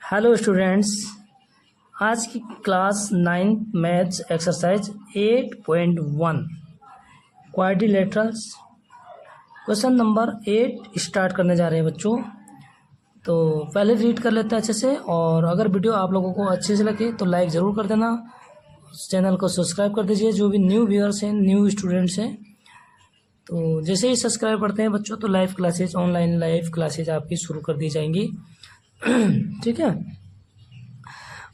Hello students, आज की class 9 maths exercise 8.1 quadrilaterals question number 8 start करने जा रहे हैं बच्चों। तो पहले रीड कर लेते हैं अच्छे से, और अगर वीडियो आप लोगों को अच्छे से लगे तो लाइक ज़रूर कर देना, चैनल को सब्सक्राइब कर दीजिए। जो भी न्यू व्यूअर्स हैं, न्यू स्टूडेंट्स हैं, तो जैसे ही सब्सक्राइब करते हैं बच्चों तो live classes, online live classes आपकी शुरू कर दी जाएंगी। ठीक है।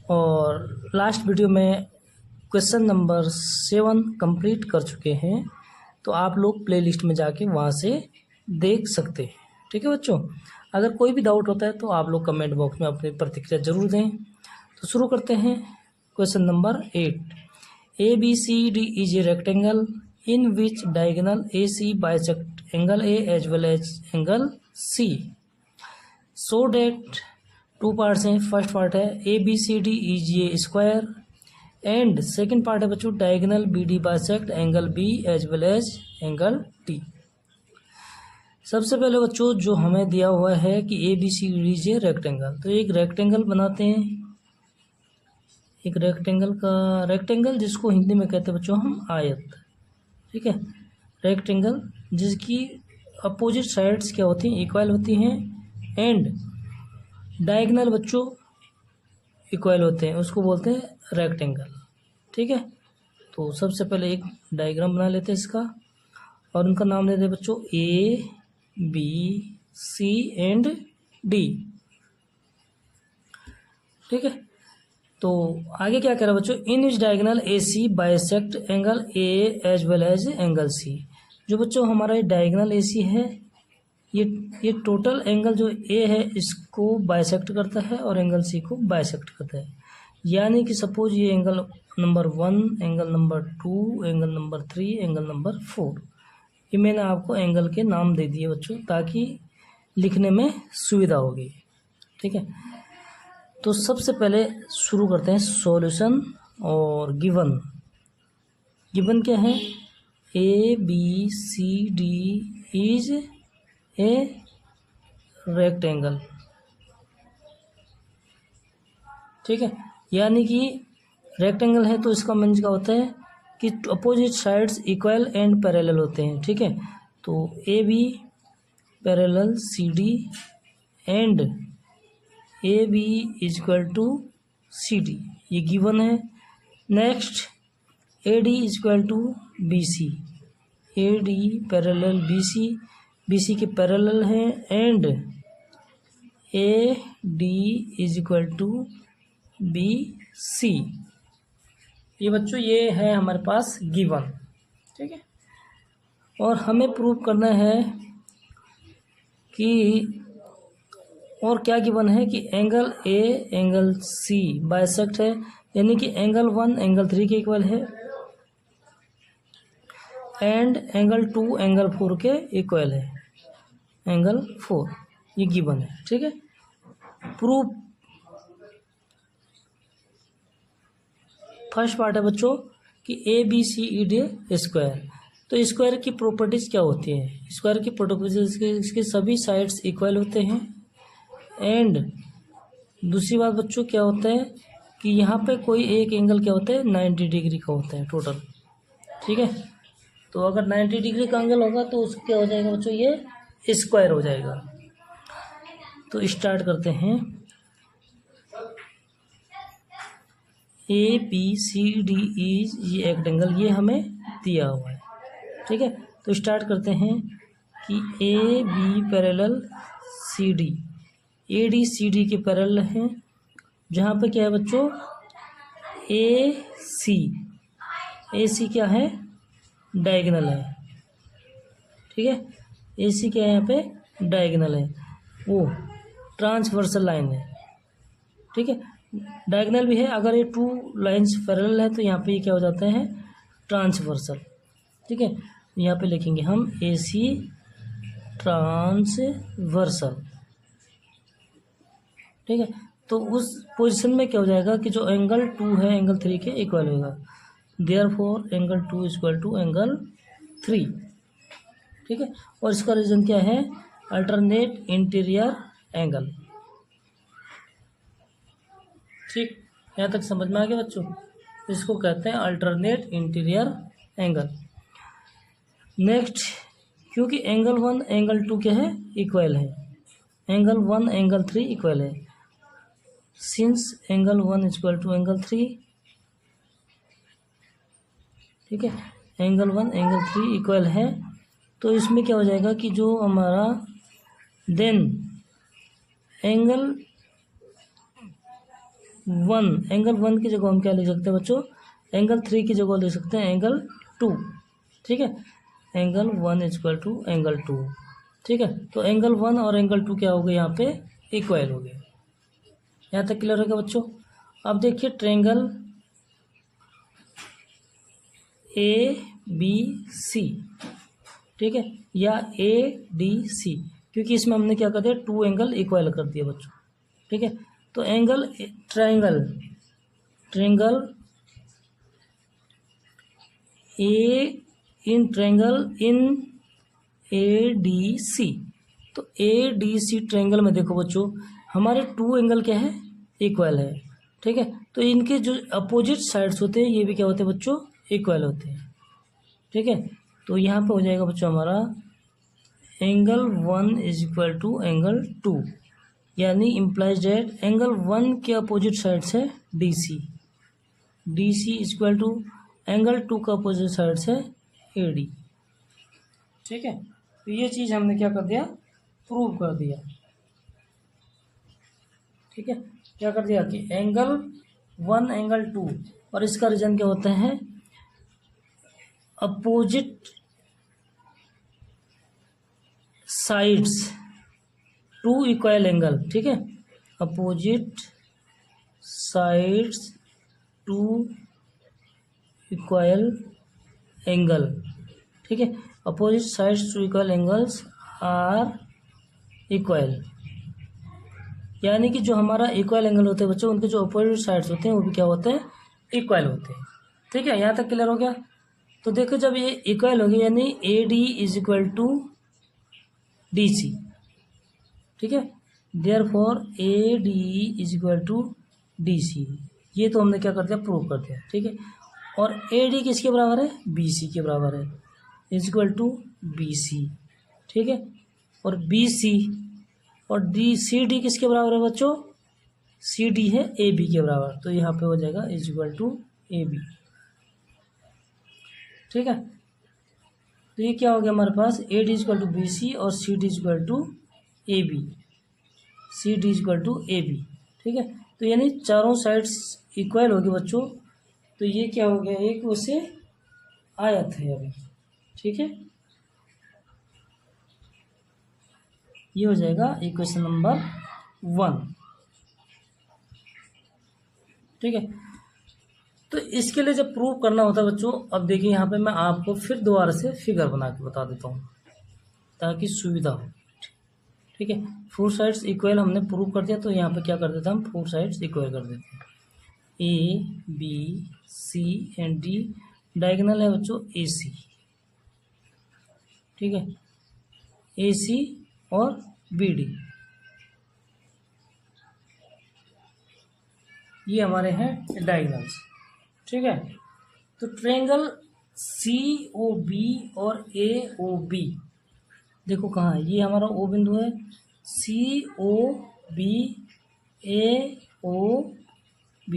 और लास्ट वीडियो में क्वेश्चन नंबर 7 कंप्लीट कर चुके हैं, तो आप लोग प्लेलिस्ट में जाके वहाँ से देख सकते हैं। ठीक है बच्चों, अगर कोई भी डाउट होता है तो आप लोग कमेंट बॉक्स में अपनी प्रतिक्रिया ज़रूर दें। तो शुरू करते हैं question number 8। A B C D is a rectangle in which diagonal A C bisect angle A as well as angle C. So that two parts हैं। फर्स्ट पार्ट है A B C D is a square, and second part है बच्चों diagonal B D bisect angle B as well as angle T. सबसे पहले बच्चों जो हमें दिया हुआ है कि A B C D is a rectangle, तो एक रेक्टेंगल बनाते हैं। एक रेक्टेंगल जिसको हिंदी में कहते हैं बच्चों हम आयत। ठीक है, रेक्टेंगल जिसकी अपोजिट साइड्स क्या होती हैं, इक्वल होती हैं, एंड डायगोनल बच्चों इक्वल होते हैं, उसको बोलते हैं रेक्टेंगल। ठीक है, तो सबसे पहले एक डायग्राम बना लेते हैं इसका, और उनका नाम देते हैं बच्चों A B C and D. ठीक है, तो आगे क्या कह रहा है बच्चों, in which diagonal A C bisect angle A as well as angle C. जो बच्चों हमारा ये डायगोनल ए सी है, ये टोटल एंगल जो ए है इसको बाइसेक्ट करता है और एंगल सी को बाइसेक्ट करता है। यानी कि सपोज ये angle number 1, angle number 2, angle number 3, angle number 4, ये मैंने आपको एंगल के नाम दे दिए बच्चों ताकि लिखने में सुविधा होगी। ठीक है, तो सबसे पहले शुरू करते हैं सॉल्यूशन। और गिवन क्या है, A B C D is a rectangle. ठीक है, यानी कि रेक्टेंगल है तो इसका मीन्स क्या होता है कि opposite sides equal and parallel होते हैं। ठीक है, तो A B parallel C D and A B is equal to C D, ये गिवन है। Next A D is equal to B C, A D parallel B C, B C के parallel है, and A D is equal to B C. ये बच्चों ये है हमारे पास given. ठीक है, और हमें प्रूव करना है कि और क्या गिवन है कि angle A angle C bisect है, यानी कि एंगल 1 एंगल 3 के इक्वल है, एंड एंगल 2 एंगल 4 के इक्वल है, एंगल 4, ये गिवन है। ठीक है, प्रूफ। फर्स्ट पार्ट है बच्चों कि A B C E D square. तो स्क्वायर की प्रॉपर्टीज क्या होती है, स्क्वायर की प्रॉपर्टीज इसके सभी साइड्स इक्वल होते हैं, एंड दूसरी बात बच्चों क्या होता है कि यहाँ पे कोई एक एंगल क्या होता है 90 डिग्री का होता है टोटल। ठीक है, तो अगर 90 डिग्री का एंगल होगा तो उसको क्या हो जाएगा बच्चों, ये स्क्वायर हो जाएगा। तो स्टार्ट करते हैं। A B C D is ये रेक्टेंगल, ये हमें दिया हुआ है। ठीक है, तो स्टार्ट करते हैं कि A B parallel C D, A D C D के पैरेलल हैं, जहाँ पे क्या है बच्चों ए सी क्या है, डायगोनल है। ठीक है, ए सी क्या है यहाँ पे डायगोनल है, वो ट्रांसवर्सल लाइन है। ठीक है, डायगोनल भी है, अगर ये 2 लाइन्स पैरेलल है तो यहाँ पे ये क्या हो जाता है ट्रांसवर्सल। ठीक है, यहाँ पे लिखेंगे हम ए सी ट्रांसवर्सल। ठीक है, तो उस पोजीशन में क्या हो जाएगा कि जो एंगल 2 है एंगल 3 के इक्वल होगा, therefore angle 2 is equal to angle 3। ठीक है, और इसका रीजन क्या है, अल्टरनेट इंटीरियर एंगल। ठीक, यहाँ तक समझ में आ गया बच्चों। इसको कहते हैं अल्टरनेट इंटीरियर एंगल। नेक्स्ट, क्योंकि एंगल 1 एंगल 2 क्या है, इक्वल है, एंगल 1 एंगल 3 इक्वल है, since angle 1 equal to angle 3, ठीक है, एंगल 1 एंगल 3 इक्वल है, तो इसमें क्या हो जाएगा कि जो हमारा देन एंगल 1 की जगह हम क्या लिख सकते हैं बच्चों, एंगल 3 की जगह लिख सकते हैं एंगल 2, ठीक है, एंगल 1 इक्वल टू एंगल 2, ठीक है। तो एंगल 1 और एंगल 2 क्या हो गए यहाँ पे, इक्वल हो गए। यहाँ तक क्लियर हो गया बच्चों। अब देखिए ट्रायंगल ABC, ठीक है, या ADC, क्योंकि इसमें हमने क्या कर दिया, 2 एंगल इक्वल कर दिया बच्चों, ठीक है। तो angle triangle triangle in ADC, तो ADC ट्रायंगल में देखो बच्चों हमारे 2 एंगल क्या है, इक्वल है, ठीक है। तो इनके जो अपोजिट साइड्स होते हैं ये भी क्या होते हैं बच्चों, इक्वल होते हैं, ठीक है। तो यहाँ पे हो जाएगा बच्चों हमारा angle 1 is equal to angle 2, यानी इम्प्लाइज डेट एंगल 1 के अपोजिट साइड्स है DC is equal to angle 2 का अपोजिट साइड्स है AD, ठीक है। तो ये चीज़ हमने क्या कर दिया, प्रूव कर दिया, ठीक है। क्या कर दिया कि एंगल 1 एंगल 2, और इसका रीजन क्या होता है, अपोजिट साइड्स 2 इक्वल एंगल, ठीक है, अपोजिट साइड्स 2 इक्वल एंगल, ठीक है, opposite sides 2 equal angles are equal, यानी कि जो हमारा इक्वल एंगल होते हैं बच्चों उनके जो अपोजिट साइड्स होते हैं वो भी क्या होते हैं, इक्वल होते हैं, ठीक है। यहाँ तक क्लियर हो गया। तो देखो जब ये इक्वल हो गया यानी AD is equal to DC, ठीक है, therefore AD is equal to DC, ये तो हमने क्या कर दिया, प्रूव कर दिया, ठीक है। और AD किसके बराबर है, BC के बराबर है, इज इक्वल टू BC, ठीक है। और BC और CD किसके बराबर है बच्चों, CD है AB के बराबर, तो यहाँ पे हो जाएगा इज इक्वल टू AB, ठीक है। तो ये क्या हो गया हमारे पास, AD is equal to BC और CD is equal to AB, CD is equal to AB, ठीक है। तो यानी चारों साइड्स इक्वल हो गए बच्चों, तो ये क्या हो गया, एक उसे आयत है अभी, ठीक है। ये हो जाएगा इक्वेशन नंबर 1, ठीक है। तो इसके लिए जब प्रूव करना होता है बच्चों, अब देखिए यहाँ पे मैं आपको फिर दोबारा से फिगर बना के बता देता हूँ ताकि सुविधा हो, ठीक है। 4 साइड्स इक्वल हमने प्रूव कर दिया, तो यहाँ पे क्या कर देते हैं हम, 4 साइड्स इक्वल कर देते हैं, ABC एंड D, डायगोनल है बच्चों AC, ठीक है, AC और BD, ये हमारे हैं डायगोनल्स, ठीक है। तो ट्रायंगल COB और AOB देखो कहाँ है, ये हमारा O बिंदु है, COB AOB,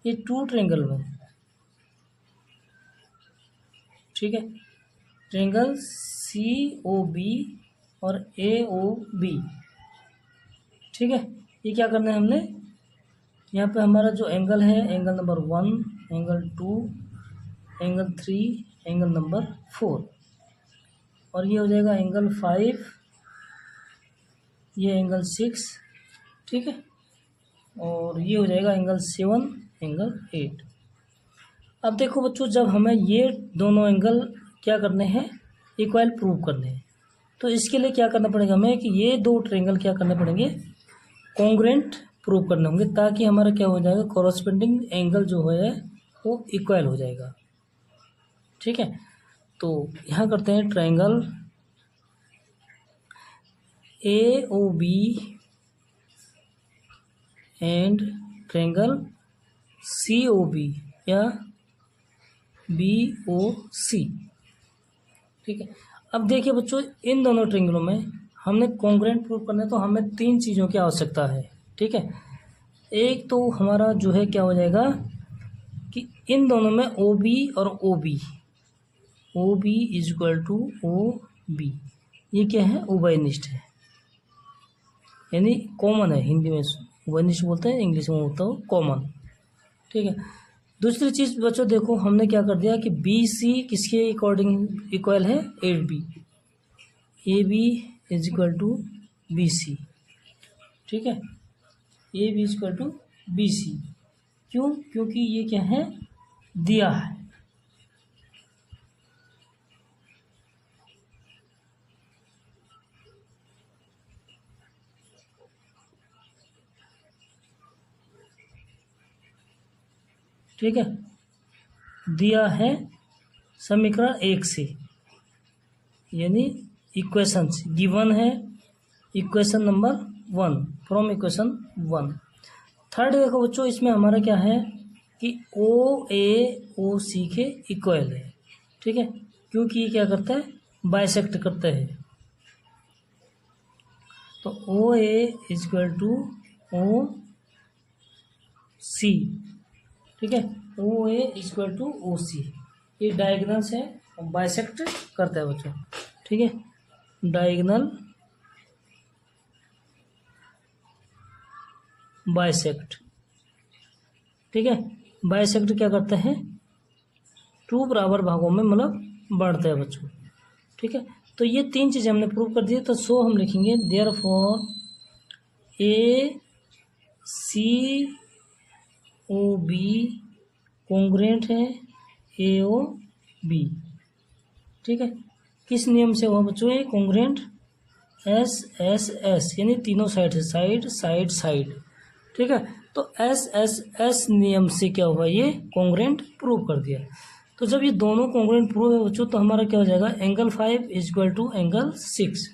ये 2 ट्रायंगल में, ठीक है, ट्रायंगल COB और AOB, ठीक है। ये क्या करना है हमने, यहाँ पे हमारा जो एंगल है, angle number 1, angle 2, angle 3, angle number 4, और ये हो जाएगा एंगल 5, ये एंगल 6, ठीक है, और ये हो जाएगा एंगल 7, एंगल 8। अब देखो बच्चों जब हमें ये दोनों एंगल क्या करने हैं, इक्वल प्रूव करने हैं, तो इसके लिए क्या करना पड़ेगा हमें कि ये 2 ट्रायंगल क्या करने पड़ेंगे, कॉन्ग्रुएंट प्रूव करने होंगे, ताकि हमारा क्या हो जाएगा, कॉरस्पेंडिंग एंगल जो है वो इक्वल हो जाएगा, ठीक है। तो यहाँ करते हैं triangle AOB and triangle COB या BOC। ठीक है, अब देखिए बच्चों, इन दोनों ट्रायंगलों में हमने कॉन्ग्रुएंट प्रूव करना है तो हमें 3 चीज़ों की आवश्यकता है। ठीक है, एक तो हमारा जो है क्या हो जाएगा कि इन दोनों में OB और OB is equal to OB, ये क्या है, उभयनिष्ठ है, यानी कॉमन है। हिंदी में उभयनिष्ठ बोलते हैं, इंग्लिश में बोलता हूँ कॉमन। ठीक है, दूसरी चीज़ बच्चों देखो, हमने क्या कर दिया कि BC किसके अकॉर्डिंग इक्वल है, 8B, AB is equal to BC। ठीक है, AB is equal to BC, क्यों, क्योंकि ये क्या है, दिया है। ठीक है, दिया है समीकरण 1 से, यानी इक्वेशंस गिवन है, equation number 1 from equation 1। Third देखो बच्चों, इसमें हमारा क्या है कि OA OC के इक्वल है। ठीक है, क्योंकि ये क्या करता है, बाइसेक्ट करता है। तो OA is equal to OC। ठीक है, OA is equal to OC, ये डायगोनल्स है और बाइसेक्ट करता है बच्चों। ठीक है, डायगोनल बाइसेक्ट। ठीक है, बाइसेक्ट क्या करता है, 2 बराबर भागों में मतलब बांटता है बच्चों। ठीक है, तो ये 3 चीज़ें हमने प्रूव कर दी। तो सो हम लिखेंगे देयरफॉर ACOB कॉन्ग्रुएंट है AOB। ठीक है, किस नियम से हुआ बच्चों ये कॉन्ग्रुएंट, SSS, यानी तीनों साइड से, साइड साइड साइड। ठीक है, तो SSS नियम से क्या हुआ, ये कॉन्ग्रुएंट प्रूव कर दिया। तो जब ये दोनों कॉन्ग्रुएंट प्रूव है बच्चों, तो हमारा क्या हो जाएगा, angle 5 is equal to angle 6।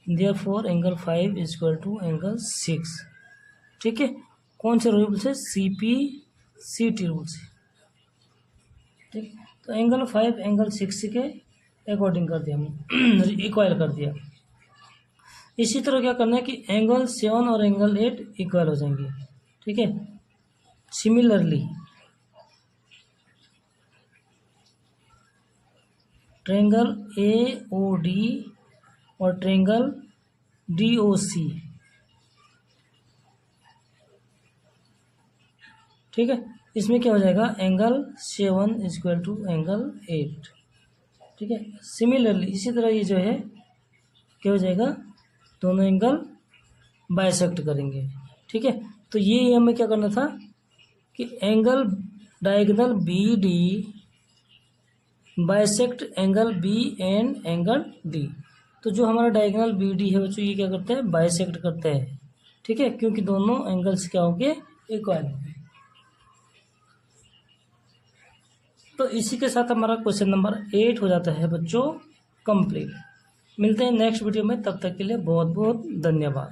Therefore angle 5 is equal to angle 6। ठीक है, कौन से रूल से, CPCT रूल से। ठीक, तो एंगल 5 एंगल 6 के अकॉर्डिंग कर दिया हमने, इक्वल कर दिया। इसी तरह क्या करना है कि एंगल 7 और एंगल 8 इक्वल हो जाएंगे। ठीक है, सिमिलरली ट्रायंगल AOD और ट्रायंगल DOC। ठीक है, इसमें क्या हो जाएगा, angle 7 is equal to angle 8। ठीक है, सिमिलरली इसी तरह ये जो है क्या हो जाएगा, दोनों एंगल बाइसेक्ट करेंगे। ठीक है, तो ये हमें क्या करना था कि angle diagonal BD bisect angle B and angle D। तो जो हमारा डायगोनल BD है बच्चों, ये क्या करता है, बाइसेक्ट करता है। ठीक है, क्योंकि दोनों एंगल्स क्या होंगे, इक्वल होंगे। तो इसी के साथ हमारा क्वेश्चन नंबर 8 हो जाता है बच्चों कंप्लीट। मिलते हैं नेक्स्ट वीडियो में, तब तक के लिए बहुत बहुत धन्यवाद।